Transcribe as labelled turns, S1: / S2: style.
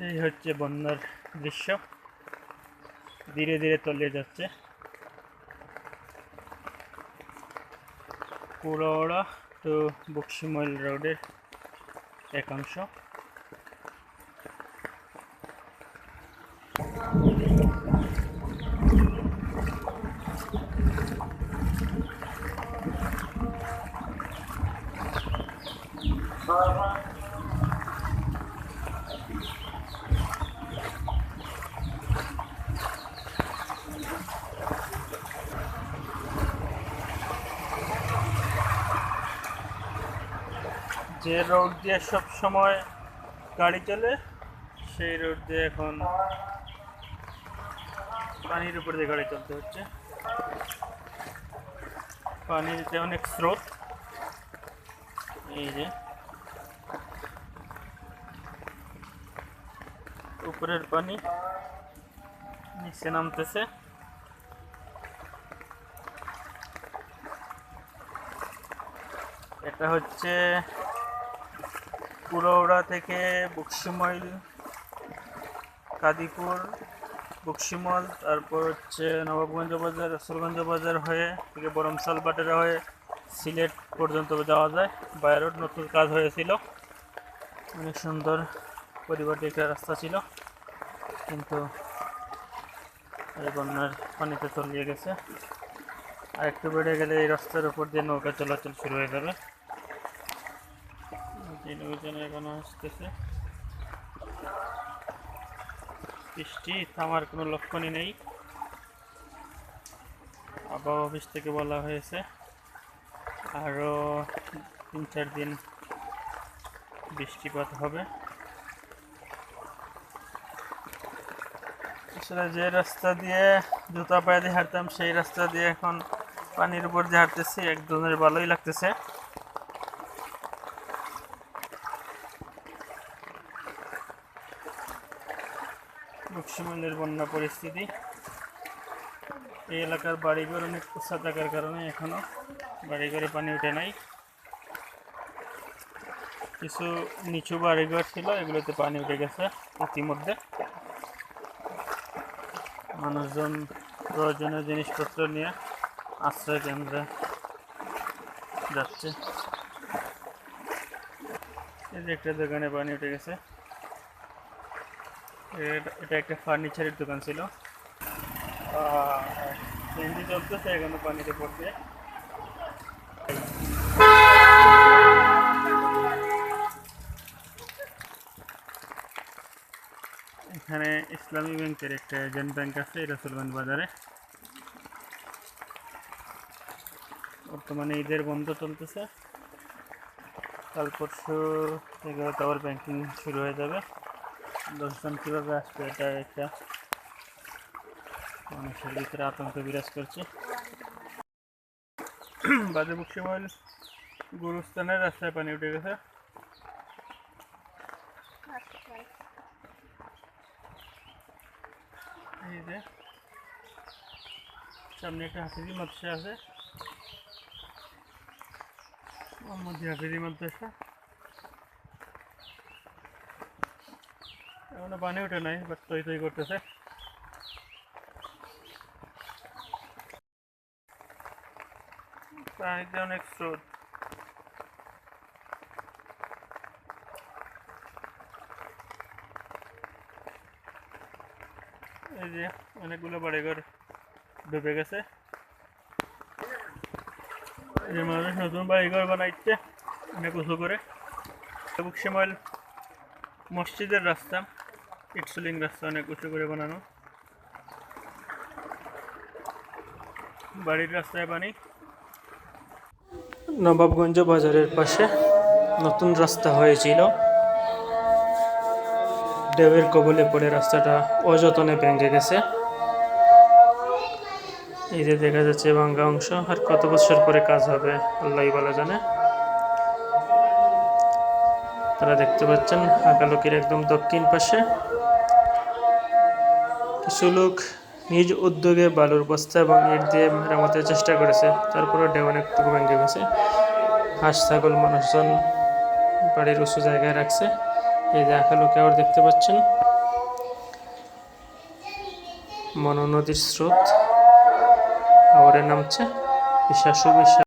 S1: এই হচ্ছে বন্যার দৃশ্য, ধীরে ধীরে তলিয়ে যাচ্ছে কুড়াওড়া টু বক্সিমল রোডের একাংশ। যে রোড দিয়ে সব সময় গাড়ি চলে সেই রোড দিয়ে এখন পানির উপর দিয়ে গাড়ি চলতে হচ্ছে। পানিতে অনেক স্রোত, এই যে উপরের পানি নিচে নামতেছে। এটা হচ্ছে কুড়াওড়া থেকে বক্সিমল, কাদিপুর, বক্সিমল, তারপর হচ্ছে নবাবগঞ্জ বাজার, রসুলগঞ্জ বাজার হয়ে থেকে বরমসাল বাটেরা হয়ে সিলেট পর্যন্ত যাওয়া যায়। বাই রোড নতুন কাজ হয়েছিল, অনেক সুন্দর পরিপাটি একটা রাস্তা ছিল, কিন্তু এই বন্যার পানিতে তলিয়ে গেছে। আর একটু বেড়ে গেলে এই রাস্তার উপর দিয়ে নৌকা চলাচল শুরু হয়ে যাবে। নৌকাজন এখন আসতেছে। বৃষ্টি থামার কোনো লক্ষণই নেই। আবহাওয়া অফিস থেকে বলা হয়েছে আরও 3-4 দিন বৃষ্টিপাত হবে। আসলে যে রাস্তা দিয়ে জুতা পায়ে দিয়ে হাঁটতাম সেই রাস্তা দিয়ে এখন পানির উপর দিয়ে হাঁটতেছি, এক ধরনের ভালোই লাগতেছে। বক্সিমলের বন্যা পরিস্থিতি, এই এলাকার বাড়িঘর অনেক উঁচা থাকার কারণে এখনো বাড়িঘরে পানি উঠে নাই। কিছু নিচু বাড়িঘর ছিল, এগুলোতে পানি উঠে গেছে ইতিমধ্যে। মানুষজন প্রয়োজনীয় জিনিসপত্র নিয়ে আশ্রয় কেন্দ্রে যাচ্ছে। এই যে একটা দোকানে পানি উঠে গেছে, এটা একটা ফার্নিচারের দোকান ছিল। সিএনজি চলতেছে, এখানে পানিতে পড়ছে। এখানে ইসলামী ব্যাংকের একটা এজেন্ট ব্যাংক আছে, রসুলগঞ্জ বাজারে। বর্তমানে ঈদের বন্ধ চলতেছে, কাল পরশু থেকে হয়তো আবার ব্যাংকিং শুরু হয়ে যাবে। লোকজন কীভাবে আসবে, এটা একটা মানুষের ভিতরে আতঙ্ক বিরাজ করছে। বাজে বক্সিমল গুরুস্থানের রাস্তায় পানি উঠে গেছে। এই যে সামনে একটা হাফিজি মাদ্রাসা আছে, মোহাম্মদ হাফিজি মাদ্রাসা। এখনো পানি উঠে নাই, বাট তৈ তৈ করতেছে। পানিতে অনেক স্রোত। এই যে অনেকগুলো বাড়িঘর ডুবে গেছে। এই যে মানুষ নতুন বাড়িঘর বানাইছে অনেক উঁচু করে। বক্সিমল মসজিদের রাস্তা, ইটসুলিং রাস্তা, অনেক উঁচু করে বানানো। বাড়ির রাস্তায় পানি। নবাবগঞ্জ বাজারের পাশে নতুন রাস্তা হয়েছিল, ঢেউয়ের কবলে পড়ে রাস্তাটা অযত্নে ভেঙে গেছে। এই যে দেখা যাচ্ছে ভাঙ্গা অংশ, আর কত বছর পরে কাজ হবে আল্লাহই ভালো জানে। তারা দেখতে পাচ্ছেন হাকালুকির একদম দক্ষিণ পাশে কিছু লোক নিজ উদ্যোগে বালুর বস্তা এবং ইট দিয়ে মেরামতের চেষ্টা করেছে, তারপরে ঢেউ অনেকটুকু ভেঙে গেছে। হাঁস ছাগল মানুষজন বাড়ির উঁচু জায়গায় রাখছে। এই যে হাকালুকি আবার দেখতে পাচ্ছেন। মনো নদীর স্রোত আবার নামছে বিশ্বাস